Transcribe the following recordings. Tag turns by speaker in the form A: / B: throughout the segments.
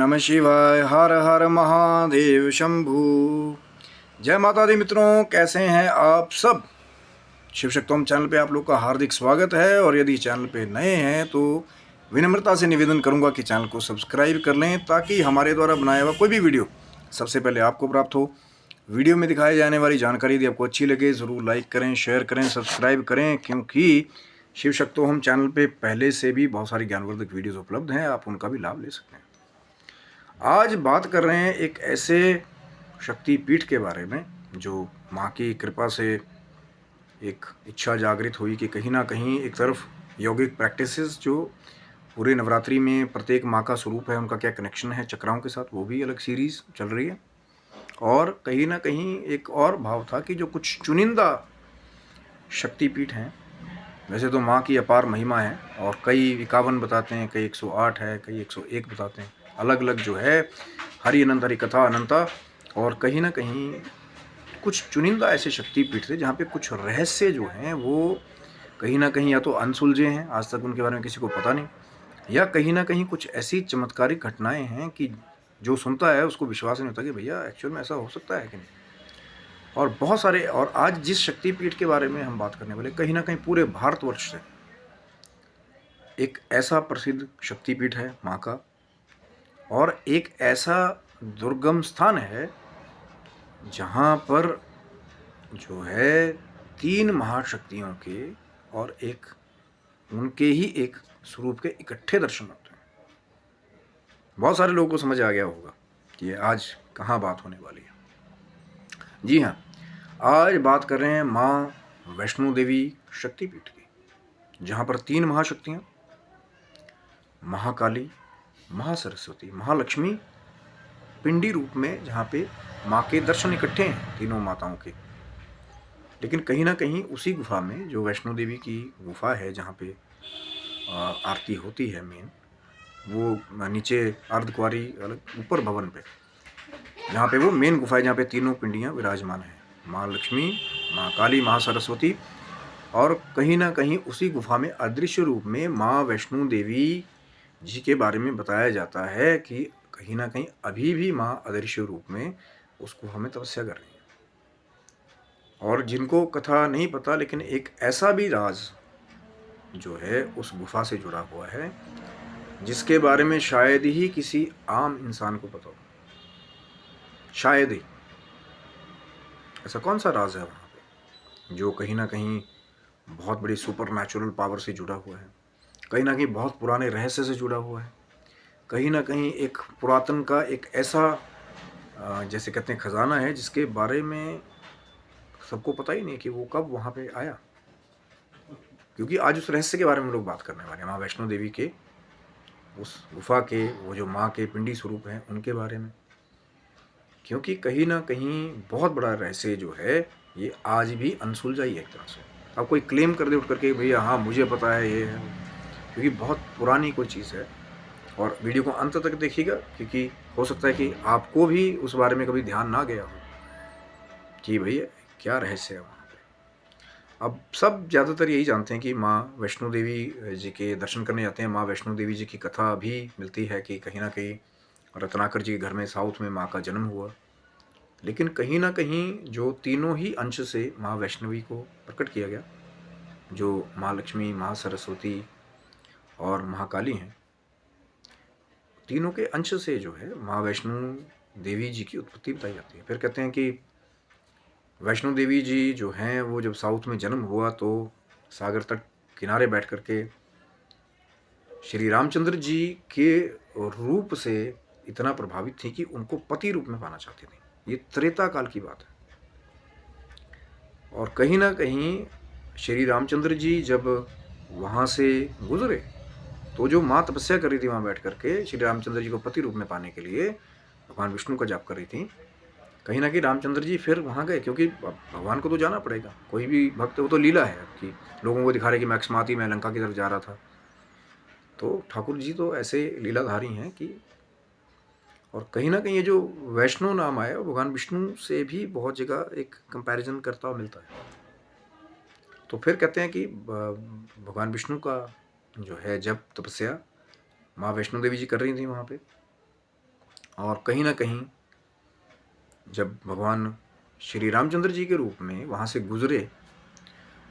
A: नमः शिवाय। हर हर महादेव शंभू। जय माता दी मित्रों, कैसे हैं आप सब। शिव शक्तोम चैनल पे आप लोग का हार्दिक स्वागत है। और यदि चैनल पे नए हैं तो विनम्रता से निवेदन करूंगा कि चैनल को सब्सक्राइब कर लें, ताकि हमारे द्वारा बनाया हुआ कोई भी वीडियो सबसे पहले आपको प्राप्त हो। वीडियो में दिखाई जाने वाली जानकारी यदि आपको अच्छी लगे ज़रूर लाइक करें, शेयर करें, सब्सक्राइब करें, क्योंकि शिव शक्तोम चैनल पे पहले से भी बहुत सारी ज्ञानवर्धक वीडियोज़ उपलब्ध हैं, आप उनका भी लाभ ले सकते हैं। आज बात कर रहे हैं एक ऐसे शक्तिपीठ के बारे में जो माँ की कृपा से एक इच्छा जागृत हुई कि कहीं ना कहीं एक तरफ यौगिक प्रैक्टिसेस जो पूरे नवरात्रि में प्रत्येक माँ का स्वरूप है, उनका क्या कनेक्शन है चक्राओं के साथ, वो भी अलग सीरीज़ चल रही है। और कहीं ना कहीं एक और भाव था कि जो कुछ चुनिंदा शक्तिपीठ हैं, वैसे तो माँ की अपार महिमा है और कई 51 बताते हैं, कई 108 है, कई 101 बताते हैं, अलग अलग जो है हरि अनंत हरि कथा अनंता। और कहीं ना कहीं कुछ चुनिंदा ऐसे शक्तिपीठ थे जहाँ पे कुछ रहस्य जो हैं वो कहीं ना कहीं या तो अनसुलझे हैं, आज तक उनके बारे में किसी को पता नहीं, या कहीं ना कहीं कुछ ऐसी चमत्कारिक घटनाएं हैं कि जो सुनता है उसको विश्वास नहीं होता कि भैया एक्चुअल में ऐसा हो सकता है कि नहीं। और बहुत सारे, और आज जिस शक्तिपीठ के बारे में हम बात करने वाले, कहीं ना कहीं पूरे भारतवर्ष से एक ऐसा प्रसिद्ध शक्तिपीठ है माँ का, और एक ऐसा दुर्गम स्थान है जहाँ पर जो है 3 महाशक्तियों के और एक उनके ही एक स्वरूप के इकट्ठे दर्शन होते हैं। बहुत सारे लोगों को समझ आ गया होगा कि ये आज कहाँ बात होने वाली है। जी हाँ, आज बात कर रहे हैं माँ वैष्णो देवी शक्तिपीठ की, जहाँ पर 3 महाशक्तियाँ, महाकाली, महासरस्वती, महालक्ष्मी पिंडी रूप में, जहाँ पे माँ के दर्शन इकट्ठे हैं तीनों माताओं के। लेकिन कहीं ना कहीं उसी गुफा में, जो वैष्णो देवी की गुफा है जहाँ पे आरती होती है मेन, वो नीचे अर्धकुंवारी अलग, ऊपर भवन पे, जहाँ पे वो मेन गुफा है जहाँ पे तीनों पिंडियाँ विराजमान हैं, माँ लक्ष्मी, माँ काली, माँ सरस्वती। और कहीं ना कहीं उसी गुफा में अदृश्य रूप में माँ वैष्णो देवी जी के बारे में बताया जाता है कि कहीं ना कहीं अभी भी माँ अदृश्य रूप में उस गुफा में तपस्या कर रही है। और जिनको कथा नहीं पता, लेकिन एक ऐसा भी राज जो है उस गुफा से जुड़ा हुआ है जिसके बारे में शायद ही किसी आम इंसान को पता हो। शायद ही। ऐसा कौन सा राज है वहाँ पे जो कहीं ना कहीं बहुत बड़ी सुपर नेचुरल पावर से जुड़ा हुआ है, कहीं ना कहीं बहुत पुराने रहस्य से जुड़ा हुआ है, कहीं ना कहीं एक पुरातन का एक ऐसा जैसे कहते हैं खजाना है जिसके बारे में सबको पता ही नहीं कि वो कब वहाँ पे आया। क्योंकि आज उस रहस्य के बारे में लोग बात करने वाले हैं, माँ वैष्णो देवी के उस गुफा के, वो जो माँ के पिंडी स्वरूप हैं उनके बारे में। क्योंकि कहीं ना कहीं बहुत बड़ा रहस्य जो है ये आज भी अनसुलझा ही है एक तरह से। अब कोई क्लेम कर दे उठ करके भैया हाँ मुझे पता है ये है, क्योंकि बहुत पुरानी कोई चीज़ है। और वीडियो को अंत तक देखिएगा, क्योंकि हो सकता है कि आपको भी उस बारे में कभी ध्यान ना गया हो कि भैया क्या रहस्य है वहाँ पे। अब सब ज़्यादातर यही जानते हैं कि माँ वैष्णो देवी जी के दर्शन करने जाते हैं। माँ वैष्णो देवी जी की कथा भी मिलती है कि कहीं ना कहीं रत्नाकर जी के घर में साउथ में माँ का जन्म हुआ। लेकिन कहीं ना कहीं जो तीनों ही अंश से माँ वैष्णवी को प्रकट किया गया, जो माँ लक्ष्मी, माँ सरस्वती और महाकाली हैं, तीनों के अंश से जो है माँ वैष्णो देवी जी की उत्पत्ति बताई जाती है। फिर कहते हैं कि वैष्णो देवी जी जो हैं वो जब साउथ में जन्म हुआ तो सागर तट किनारे बैठ करके श्री रामचंद्र जी के रूप से इतना प्रभावित थी कि उनको पति रूप में पाना चाहती थी। ये त्रेता काल की बात है। और कहीं ना कहीं श्री रामचंद्र जी जब वहाँ से गुजरे तो जो माँ तपस्या कर रही थी वहाँ बैठ करके श्री रामचंद्र जी को पति रूप में पाने के लिए भगवान विष्णु का जाप कर रही थी, कहीं ना कहीं रामचंद्र जी फिर वहाँ गए, क्योंकि भगवान को तो जाना पड़ेगा, कोई भी भक्त, वो तो लीला है कि लोगों को दिखा रहे कि मैं अकस्मात मैं लंका की तरफ जा रहा था। तो ठाकुर जी तो ऐसे लीलाधारी हैं कि, और कहीं ना कहीं ये जो वैष्णो नाम आया भगवान विष्णु से भी बहुत जगह एक कंपैरिजन करता हुआ मिलता है। तो फिर कहते हैं कि भगवान विष्णु का जो है जब तपस्या माँ वैष्णो देवी जी कर रही थी वहाँ पे, और कहीं ना कहीं जब भगवान श्री रामचंद्र जी के रूप में वहाँ से गुजरे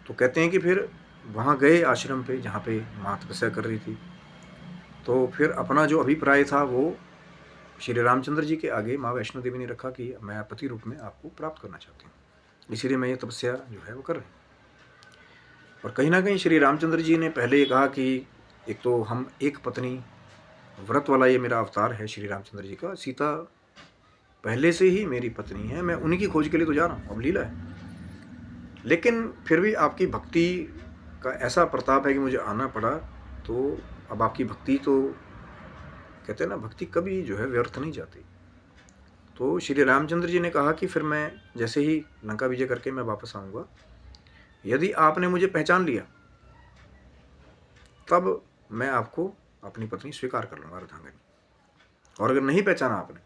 A: तो कहते हैं कि फिर वहाँ गए आश्रम पे जहाँ पे माँ तपस्या कर रही थी, तो फिर अपना जो अभिप्राय था वो श्री रामचंद्र जी के आगे माँ वैष्णो देवी ने रखा कि मैं पति रूप में आपको प्राप्त करना चाहती हूँ, इसीलिए मैं ये तपस्या जो है वो कर रही हूँ। और कहीं ना कहीं श्री रामचंद्र जी ने पहले ये कहा कि एक तो हम एक पत्नी व्रत वाला ये मेरा अवतार है श्री रामचंद्र जी का, सीता पहले से ही मेरी पत्नी है, मैं उन्हीं की खोज के लिए तो जा रहा हूँ, अब लीला है। लेकिन फिर भी आपकी भक्ति का ऐसा प्रताप है कि मुझे आना पड़ा, तो अब आपकी भक्ति तो कहते हैं ना, भक्ति कभी जो है व्यर्थ नहीं जाती। तो श्री रामचंद्र जी ने कहा कि फिर मैं जैसे ही लंका विजय करके मैं वापस आऊँगा, यदि आपने मुझे पहचान लिया तब मैं आपको अपनी पत्नी स्वीकार कर लूँगा अर्धांगिनी, और अगर नहीं पहचाना आपने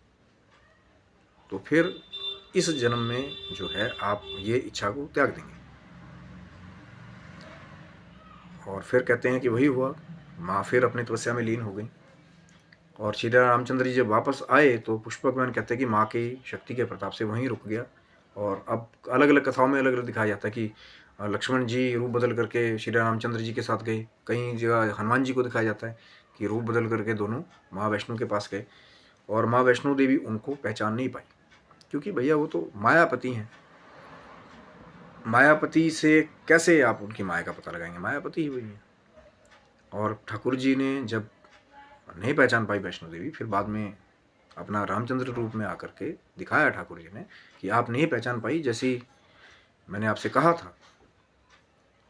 A: तो फिर इस जन्म में जो है आप ये इच्छा को त्याग देंगे। और फिर कहते हैं कि वही हुआ, माँ फिर अपनी तपस्या में लीन हो गई। और श्री रामचंद्र जी जब वापस आए तो पुष्पक मैन कहते हैं कि माँ की शक्ति के प्रताप से वहीं रुक गया। और अब अलग अलग कथाओं में अलग अलग दिखाया जाता है कि लक्ष्मण जी रूप बदल करके श्री रामचंद्र जी के साथ गए, कई जगह हनुमान जी को दिखाया जाता है कि रूप बदल करके दोनों माँ वैष्णो के पास गए, और माँ वैष्णो देवी उनको पहचान नहीं पाई, क्योंकि भैया वो तो मायापति हैं। मायापति से कैसे आप उनकी माया का पता लगाएंगे, मायापति ही वही है। और ठाकुर जी ने जब नहीं पहचान पाई वैष्णो देवी, फिर बाद में अपना रामचंद्र रूप में आकर के दिखाया ठाकुर जी ने कि आप नहीं पहचान पाई, जैसी मैंने आपसे कहा था।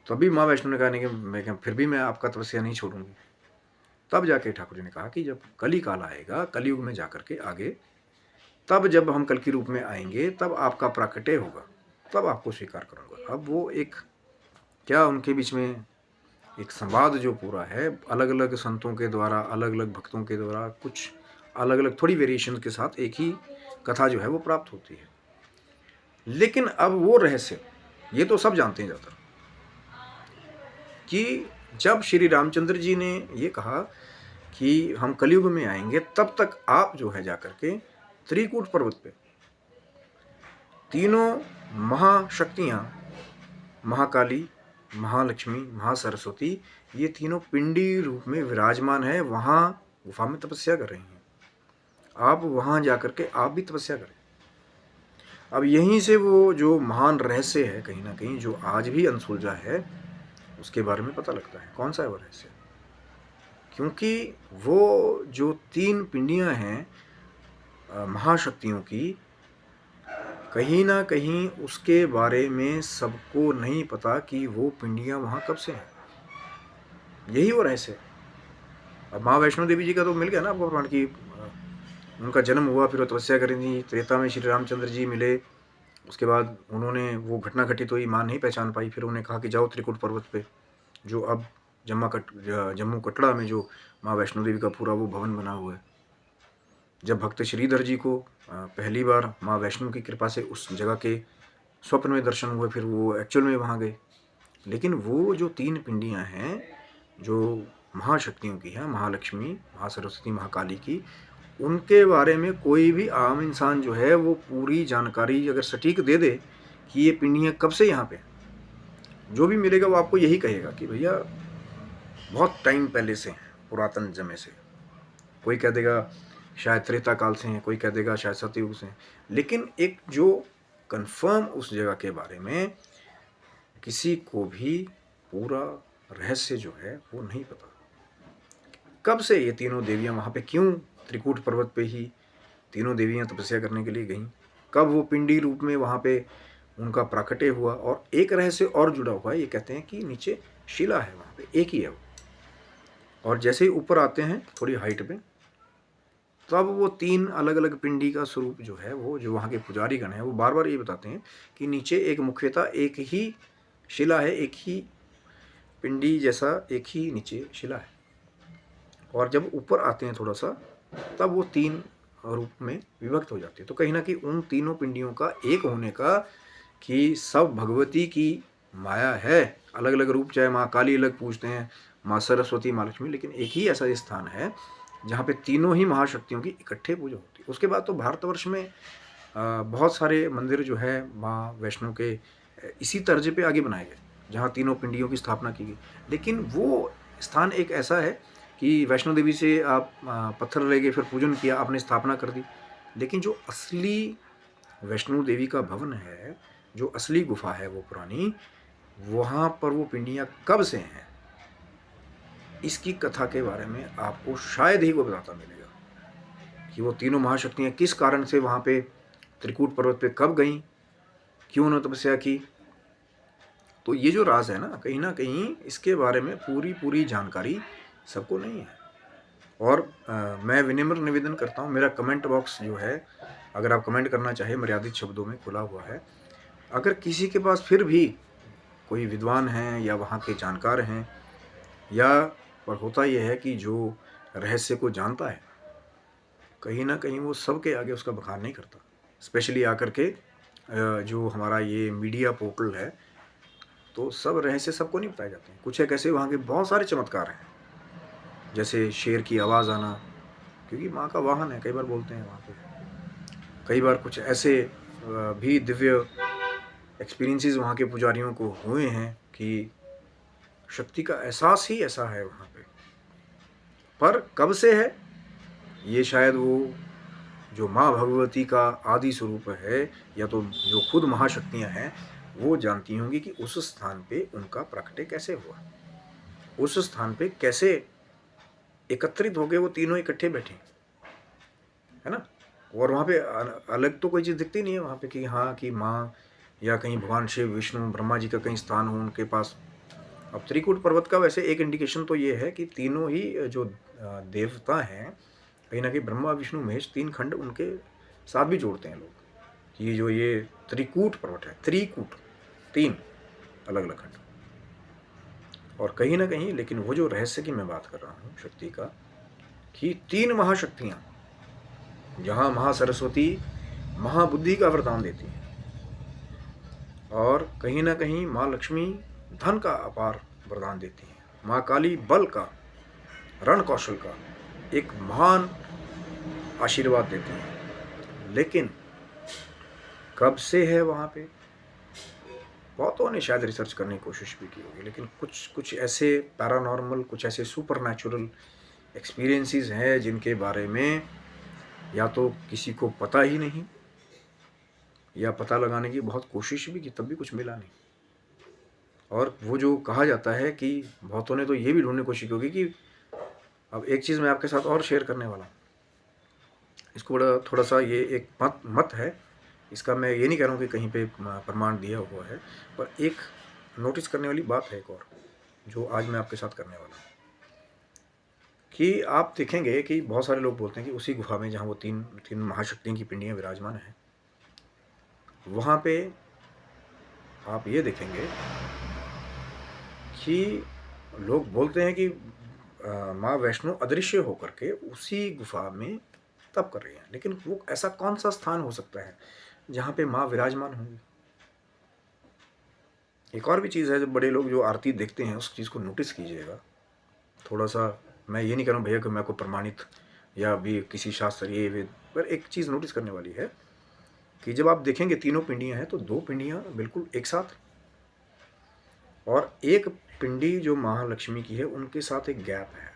A: तभी माँ वैष्णो ने कहा नहीं कि मैं फिर भी मैं आपका तपस्या नहीं छोड़ूंगी। तब जाके ठाकुर जी ने कहा कि जब कली काल आएगा, कलयुग में जाकर के आगे, तब जब हम कल के रूप में आएंगे तब आपका प्राकट्य होगा, तब आपको स्वीकार करूंगा। अब वो एक क्या उनके बीच में एक संवाद जो पूरा है, अलग अलग संतों के द्वारा, अलग अलग भक्तों के द्वारा, कुछ अलग अलग थोड़ी वेरिएशन के साथ एक ही कथा जो है वो प्राप्त होती है। लेकिन अब वो रहस्य ये तो सब जानते हैं ज़्यादा, कि जब श्री रामचंद्र जी ने ये कहा कि हम कलयुग में आएंगे, तब तक आप जो है जाकर के त्रिकूट पर्वत पे तीनों महाशक्तियाँ, महाकाली, महालक्ष्मी, महासरस्वती, ये तीनों पिंडी रूप में विराजमान है, वहाँ गुफा में तपस्या कर रही हैं। आप वहाँ जाकर के आप भी तपस्या करें। अब यहीं से वो जो महान रहस्य है कहीं ना कहीं जो आज भी अनसुलझा है, उसके बारे में पता लगता है। कौन सा है वो रहस्य? क्योंकि वो जो तीन पिंडियाँ हैं महाशक्तियों की, कहीं ना कहीं उसके बारे में सबको नहीं पता कि वो पिंडियाँ वहाँ कब से हैं। यही वो रहस्य है। अब माँ वैष्णो देवी जी का तो मिल गया ना आपको प्रमाण की उनका जन्म हुआ, फिर वो तपस्या करी थी, त्रेता में श्री रामचंद्र जी मिले, उसके बाद उन्होंने वो घटना घटित हुई, माँ नहीं पहचान पाई, फिर उन्हें कहा कि जाओ त्रिकुट पर्वत पे, जो अब जम्मू कटड़ा में जो माँ वैष्णो देवी का पूरा वो भवन बना हुआ है। जब भक्त श्रीधर जी को पहली बार माँ वैष्णो की कृपा से उस जगह के स्वप्न में दर्शन हुए, फिर वो एक्चुअल में वहाँ गए। लेकिन वो जो तीन पिंडियाँ हैं जो महाशक्तियों की हैं, महालक्ष्मी, महासरस्वती, महाकाली की, उनके बारे में कोई भी आम इंसान जो है वो पूरी जानकारी अगर सटीक दे दे कि ये पिंडियाँ कब से यहाँ पे, जो भी मिलेगा वो आपको यही कहेगा कि भैया बहुत टाइम पहले से हैं, पुरातन जमे से। कोई कह देगा शायद त्रेता काल से हैं, कोई कह देगा शायद सतयुग से हैं। लेकिन एक जो कंफर्म उस जगह के बारे में किसी को भी पूरा रहस्य जो है वो नहीं पता। कब से ये तीनों देवियाँ वहाँ पे, क्यों त्रिकूट पर्वत पे ही तीनों देवियाँ तपस्या करने के लिए गईं, कब वो पिंडी रूप में वहाँ पे उनका प्राकट्य हुआ। और एक रहस्य और जुड़ा हुआ है, ये कहते हैं कि नीचे शिला है, वहाँ पे एक ही है वो, और जैसे ही ऊपर आते हैं थोड़ी हाइट पे, तब वो तीन अलग अलग पिंडी का स्वरूप जो है, वो जो वहाँ के पुजारी गण हैं वो बार बार ये बताते हैं कि नीचे एक मुख्यतः एक ही शिला है, एक ही पिंडी जैसा एक ही नीचे शिला है। और जब ऊपर आते हैं थोड़ा सा, तब वो तीन रूप में विभक्त हो जाती है। तो कहीं ना कहीं उन तीनों पिंडियों का एक होने का, कि सब भगवती की माया है, अलग अलग रूप, चाहे माँ काली अलग पूजते हैं, माँ सरस्वती, माँ लक्ष्मी, लेकिन एक ही ऐसा स्थान है जहाँ पे तीनों ही महाशक्तियों की इकट्ठे पूजा होती है। उसके बाद तो भारतवर्ष में बहुत सारे मंदिर जो है माँ वैष्णो के इसी तर्ज पे आगे बनाए गए, जहाँ तीनों पिंडियों की स्थापना की गई। लेकिन वो स्थान एक ऐसा है कि वैष्णो देवी से आप पत्थर ले गए, फिर पूजन किया, आपने स्थापना कर दी। लेकिन जो असली वैष्णो देवी का भवन है, जो असली गुफा है वो पुरानी, वहाँ पर वो पिंडियाँ कब से हैं, इसकी कथा के बारे में आपको शायद ही को बताता मिलेगा कि वो तीनों महाशक्तियाँ किस कारण से वहाँ पे त्रिकूट पर्वत पे कब गईं, क्यों उन्होंने तपस्या की। तो ये जो राज है ना कहीं इसके बारे में पूरी जानकारी सबको नहीं है। और मैं विनम्र निवेदन करता हूँ, मेरा कमेंट बॉक्स जो है, अगर आप कमेंट करना चाहे मर्यादित शब्दों में खुला हुआ है। अगर किसी के पास फिर भी कोई विद्वान हैं या वहाँ के जानकार हैं, या पर होता यह है कि जो रहस्य को जानता है कहीं ना कहीं वो सबके आगे उसका बखान नहीं करता। स्पेशली आकर के जो हमारा ये मीडिया पोर्टल है, तो सब रहस्य सबको नहीं बताए जाते हैं। कुछ एक ऐसे वहाँ के बहुत सारे चमत्कार हैं, जैसे शेर की आवाज़ आना, क्योंकि माँ का वाहन है, कई बार बोलते हैं वहाँ पे। कई बार कुछ ऐसे भी दिव्य एक्सपीरियंसेस वहाँ के पुजारियों को हुए हैं कि शक्ति का एहसास ही ऐसा है वहाँ पे। पर कब से है ये शायद वो जो माँ भगवती का आदि स्वरूप है, या तो जो खुद महाशक्तियाँ हैं वो जानती होंगी कि उस स्थान पे उनका प्रकटे कैसे हुआ, उस स्थान पे कैसे एकत्रित हो गए वो तीनों इकट्ठे बैठे, है ना। और वहाँ पे अलग तो कोई चीज़ दिखती नहीं है वहाँ पे कि हाँ कि माँ या कहीं भगवान शिव विष्णु ब्रह्मा जी का कहीं स्थान हो उनके पास। अब त्रिकूट पर्वत का वैसे एक इंडिकेशन तो ये है कि तीनों ही जो देवता हैं, कहीं ना कहीं ब्रह्मा विष्णु महेश, तीन खंड उनके साथ भी जोड़ते हैं लोग कि जो ये त्रिकूट पर्वत है, त्रिकूट, तीन अलग अलग खंड। और कहीं ना कहीं लेकिन वो जो रहस्य की मैं बात कर रहा हूँ शक्ति का, कि तीन महाशक्तियाँ, जहाँ महासरस्वती महाबुद्धि का वरदान देती है, और कहीं ना कहीं माँ लक्ष्मी धन का अपार वरदान देती है, माँ काली बल का, रण कौशल का एक महान आशीर्वाद देती है। लेकिन कब से है वहाँ पे, बहुतों ने शायद रिसर्च करने की कोशिश भी की होगी, लेकिन कुछ ऐसे पैरानॉर्मल, कुछ ऐसे सुपर नेचुरल एक्सपीरियंसेस हैं जिनके बारे में या तो किसी को पता ही नहीं, या पता लगाने की बहुत कोशिश भी की तब भी कुछ मिला नहीं। और वो जो कहा जाता है कि बहुतों ने तो ये भी ढूंढने की कोशिश की होगी कि अब एक चीज़ मैं आपके साथ और शेयर करने वाला हूँ, इसको बड़ा थोड़ा सा ये एक मत है, इसका मैं ये नहीं कह रहा हूँ कि कहीं पे प्रमाण दिया हुआ है, पर एक नोटिस करने वाली बात है एक और, जो आज मैं आपके साथ करने वाला हूँ। कि आप देखेंगे कि बहुत सारे लोग बोलते हैं कि उसी गुफा में जहाँ वो तीन महाशक्तियों की पिंडियाँ विराजमान हैं, वहाँ पे आप ये देखेंगे कि लोग बोलते हैं कि माँ वैष्णो अदृश्य होकर के उसी गुफा में तप कर रही हैं। लेकिन वो ऐसा कौन सा स्थान हो सकता है जहाँ पे माँ विराजमान होंगी। एक और भी चीज़ है, जब बड़े लोग जो आरती देखते हैं उस चीज़ को नोटिस कीजिएगा थोड़ा सा। मैं ये नहीं कह रहा हूँ भैया कि मैं को प्रमाणित या भी किसी शास्त्र ये वेद, पर एक चीज़ नोटिस करने वाली है कि जब आप देखेंगे तीनों पिंडियाँ हैं तो दो पिंडियाँ बिल्कुल एक साथ, और एक पिंडी जो महालक्ष्मी की है उनके साथ एक गैप है।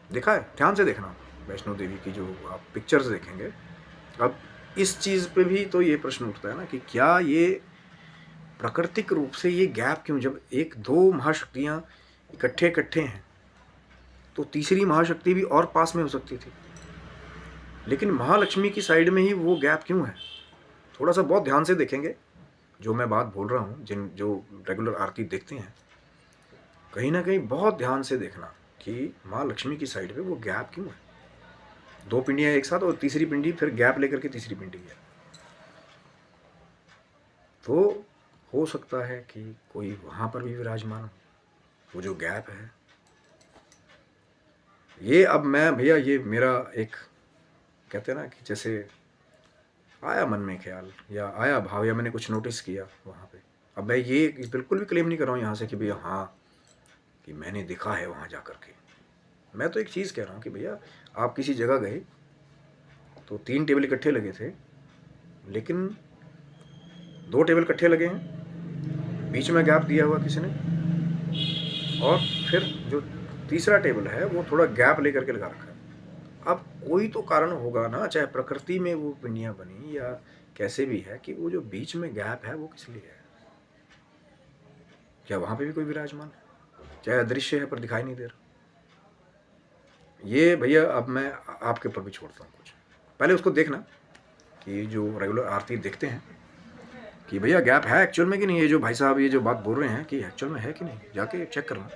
A: देखा है, ध्यान से देखना वैष्णो देवी की जो आप पिक्चर्स देखेंगे। अब इस चीज़ पे भी तो ये प्रश्न उठता है ना कि क्या ये प्राकृतिक रूप से ये गैप क्यों, जब एक दो महाशक्तियाँ इकट्ठे हैं तो तीसरी महाशक्ति भी और पास में हो सकती थी, लेकिन महालक्ष्मी की साइड में ही वो गैप क्यों है। थोड़ा सा बहुत ध्यान से देखेंगे जो मैं बात बोल रहा हूँ, जो रेगुलर आरती देखते हैं, कहीं ना कहीं बहुत ध्यान से देखना कि माँ लक्ष्मी की साइड पे वो गैप क्यों है। दो पिंडियाँ एक साथ और तीसरी पिंडी फिर गैप लेकर के तीसरी पिंडी है, तो हो सकता है कि कोई वहाँ पर भी विराजमान हो, वो जो गैप है ये। अब मैं भैया ये मेरा एक कहते हैं ना कि जैसे आया मन में ख्याल या आया भाव या मैंने कुछ नोटिस किया वहाँ पे। अब मैं ये बिल्कुल भी क्लेम नहीं कर रहा हूँ यहाँ से कि भैया हाँ कि मैंने देखा है वहाँ जा कर के। मैं तो एक चीज़ कह रहा हूँ कि भैया आप किसी जगह गए तो 3 टेबल इकट्ठे लगे थे, लेकिन 2 टेबल इकट्ठे लगे हैं, बीच में गैप दिया हुआ किसी ने, और फिर जो तीसरा टेबल है वो थोड़ा गैप लेकर के लगा रखा है। अब कोई तो कारण होगा ना, चाहे प्रकृति में वो पिंडियाँ बनी या कैसे भी है, कि वो जो बीच में गैप है वो किस लिए है? क्या वहाँ पे भी कोई विराजमान है? चाहे अदृश्य है पर दिखाई नहीं दे रहा। ये भैया अब मैं आपके ऊपर भी छोड़ता हूँ कुछ। पहले उसको देखना कि जो रेगुलर आरती देखते हैं कि भैया गैप है एक्चुअल में कि नहीं, ये जो भाई साहब ये जो बात बोल रहे हैं कि एक्चुअल में है कि नहीं, जाके चेक करना।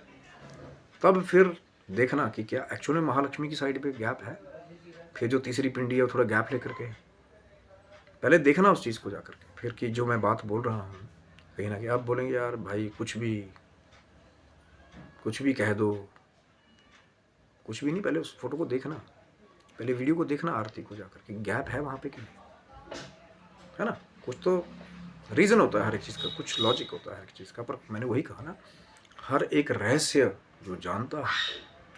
A: तब फिर देखना कि क्या एक्चुअल में महालक्ष्मी की साइड पे गैप है। फिर जो तीसरी पिंडी है वो थोड़ा गैप लेकर के, पहले देखना उस चीज़ को जाकर के, फिर कि जो मैं बात बोल रहा हूँ कहीं ना कहीं आप बोलेंगे यार भाई कुछ भी कह दो, कुछ भी नहीं। पहले उस फोटो को देखना, पहले वीडियो को देखना, आरती को जाकर के गैप है वहाँ पे कि नहीं, है ना। कुछ तो रीज़न होता है हर एक चीज़ का, कुछ लॉजिक होता है हर एक चीज़ का। पर मैंने वही कहा ना, हर एक रहस्य जो जानता है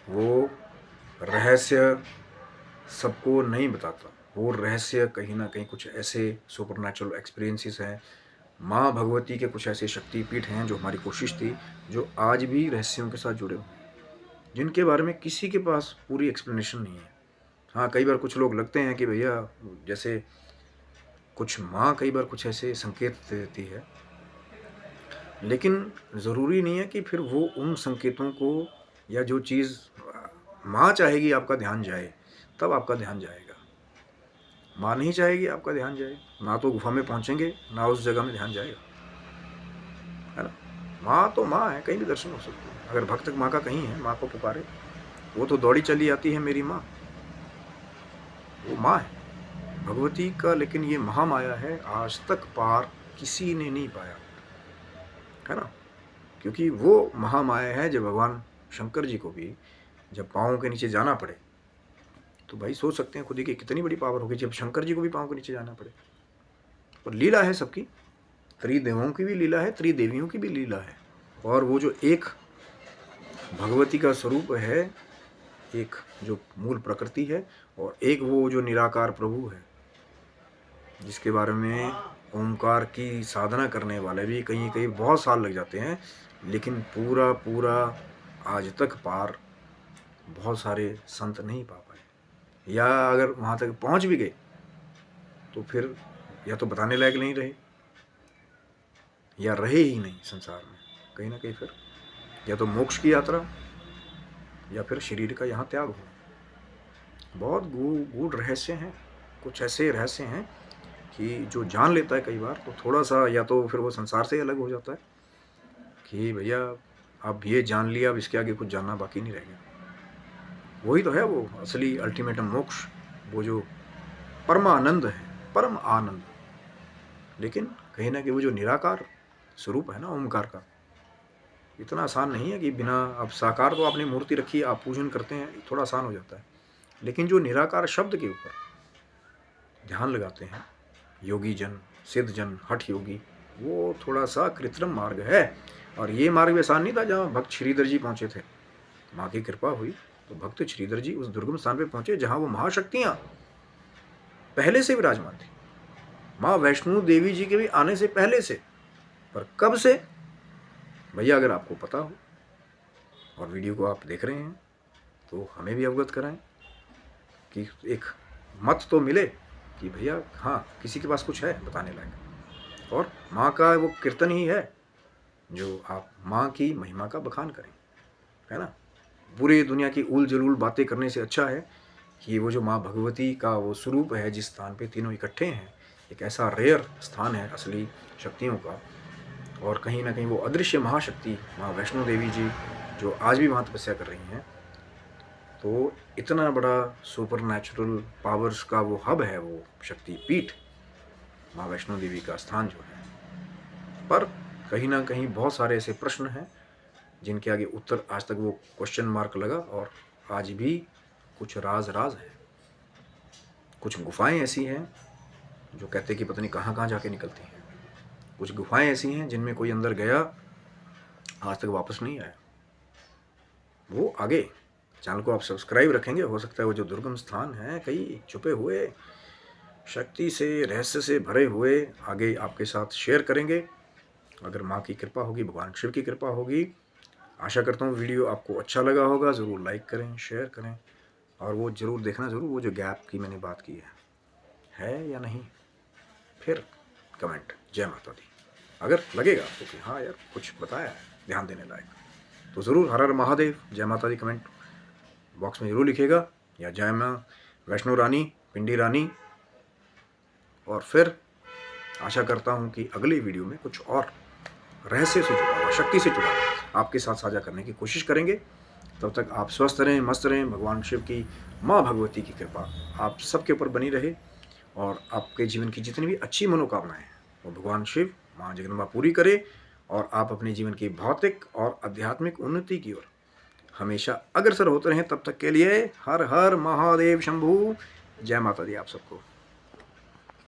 A: वो रहस्य सबको नहीं बताता। वो रहस्य कहीं ना कहीं कुछ ऐसे सुपरनैचुरल एक्सपीरियंसेस हैं, माँ भगवती के कुछ ऐसे शक्तिपीठ हैं जो हमारी कोशिश थी, जो आज भी रहस्यों के साथ जुड़े हुए हैं, जिनके बारे में किसी के पास पूरी एक्सप्लेनेशन नहीं है। हाँ, कई बार कुछ लोग लगते हैं कि भैया जैसे कुछ माँ कई बार कुछ ऐसे संकेत दे देती है, लेकिन ज़रूरी नहीं है कि फिर वो उन संकेतों को या जो चीज़ माँ चाहेगी आपका ध्यान जाए तब आपका ध्यान जाएगा। माँ नहीं चाहेगी आपका ध्यान जाए, ना तो गुफा में पहुँचेंगे ना उस जगह में ध्यान जाएगा, है ना। माँ तो माँ है, कहीं भी दर्शन हो सकते हैं। अगर भक्त माँ का कहीं है, माँ को पुकारे, वो तो दौड़ी चली आती है मेरी माँ, वो माँ है भगवती का। लेकिन ये महामाया है, आज तक पार किसी ने नहीं पाया, है ना। क्योंकि वो महामाया है, जब भगवान शंकर जी को भी जब पाँव के नीचे जाना पड़े, तो भाई सोच सकते हैं खुद ही कि कितनी बड़ी पावर होगी जब शंकर जी को भी पाँव के नीचे जाना पड़े। और लीला है सबकी, त्रिदेवों की भी लीला है, त्रिदेवियों की भी लीला है। और वो जो एक भगवती का स्वरूप है, एक जो मूल प्रकृति है, और एक वो जो निराकार प्रभु है, जिसके बारे में ओंकार की साधना करने वाले भी कहीं कहीं बहुत साल लग जाते हैं, लेकिन पूरा पूरा आज तक पार बहुत सारे संत नहीं पा पाए, या अगर वहाँ तक पहुँच भी गए तो फिर या तो बताने लायक नहीं रहे, या रहे ही नहीं संसार में। कहीं ना कहीं फिर या तो मोक्ष की यात्रा या फिर शरीर का यहाँ त्याग हो। बहुत गूढ़ रहस्य हैं, कुछ ऐसे रहस्य हैं कि जो जान लेता है कई बार तो थोड़ा सा या तो फिर वो संसार से अलग हो जाता है कि भैया अब ये जान लिया, अब इसके आगे कुछ जानना बाकी नहीं रह गया। वही तो है वो असली अल्टीमेटम मोक्ष, वो जो परम आनंद है, परम आनंद। लेकिन कहीं ना कहीं वो जो निराकार स्वरूप है ना ओमकार का, इतना आसान नहीं है कि बिना, अब साकार तो आपने मूर्ति रखी, आप पूजन करते हैं, थोड़ा आसान हो जाता है। लेकिन जो निराकार शब्द के ऊपर ध्यान लगाते हैं योगी जन, सिद्ध जन, हठ योगी, वो थोड़ा सा कृत्रिम मार्ग है। और ये मार्ग भी आसान नहीं था जहाँ भक्त श्रीधर जी पहुँचे थे। माँ की कृपा हुई तो भक्त श्रीधर जी उस दुर्गम स्थान पे पहुँचे जहाँ वो महाशक्तियाँ पहले से विराजमान थी, माँ वैष्णो देवी जी के भी आने से पहले से। पर कब से भैया अगर आपको पता हो और वीडियो को आप देख रहे हैं तो हमें भी अवगत कराएं कि एक मत तो मिले कि भैया हाँ किसी के पास कुछ है बताने लायक। और माँ का वो कीर्तन ही है जो आप माँ की महिमा का बखान करें, है ना। पूरी दुनिया की उल जलूल बातें करने से अच्छा है कि वो जो माँ भगवती का वो स्वरूप है जिस स्थान पे तीनों इकट्ठे हैं, एक ऐसा रेयर स्थान है असली शक्तियों का। और कहीं ना कहीं वो अदृश्य महाशक्ति माँ वैष्णो देवी जी जो आज भी वहाँ तपस्या कर रही हैं, तो इतना बड़ा सुपर नेचुरल पावर्स का वो हब है, वो शक्ति पीठ माँ वैष्णो देवी का स्थान जो है। पर कहीं ना कहीं बहुत सारे ऐसे प्रश्न हैं जिनके आगे उत्तर आज तक वो क्वेश्चन मार्क लगा, और आज भी कुछ राज है। कुछ गुफाएं ऐसी हैं जो कहते कि पता नहीं कहाँ कहाँ जाके निकलती हैं। कुछ गुफाएं ऐसी हैं जिनमें कोई अंदर गया आज तक वापस नहीं आया। वो आगे चैनल को आप सब्सक्राइब रखेंगे, हो सकता है वो जो दुर्गम स्थान हैं कई छुपे हुए, शक्ति से, रहस्य से भरे हुए, आगे आपके साथ शेयर करेंगे। अगर माँ की कृपा होगी, भगवान शिव की कृपा होगी। आशा करता हूँ वीडियो आपको अच्छा लगा होगा। ज़रूर लाइक करें, शेयर करें, और वो ज़रूर देखना ज़रूर वो जो गैप की मैंने बात की है या नहीं। फिर कमेंट जय माता दी। अगर लगेगा आपको कि हाँ यार कुछ बताया है ध्यान देने लायक, तो ज़रूर हर हर महादेव जय माता दी कमेंट बॉक्स में ज़रूर लिखिएगा, या जय माँ वैष्णो रानी, पिंडी रानी। और फिर आशा करता हूँ कि अगली वीडियो में कुछ और रहस्य से जुड़ा हुआ, शक्ति से जुड़ा हुआ आपके साथ साझा करने की कोशिश करेंगे। तब तक आप स्वस्थ रहें, मस्त रहें। भगवान शिव की, माँ भगवती की कृपा आप सबके ऊपर बनी रहे, और आपके जीवन की जितनी भी अच्छी मनोकामनाएं हैं वो भगवान शिव, माँ जगदम्बा पूरी करे, और आप अपने जीवन की भौतिक और आध्यात्मिक उन्नति की ओर हमेशा अग्रसर होते रहें। तब तक के लिए हर हर महादेव शंभू। जय माता दी आप सबको।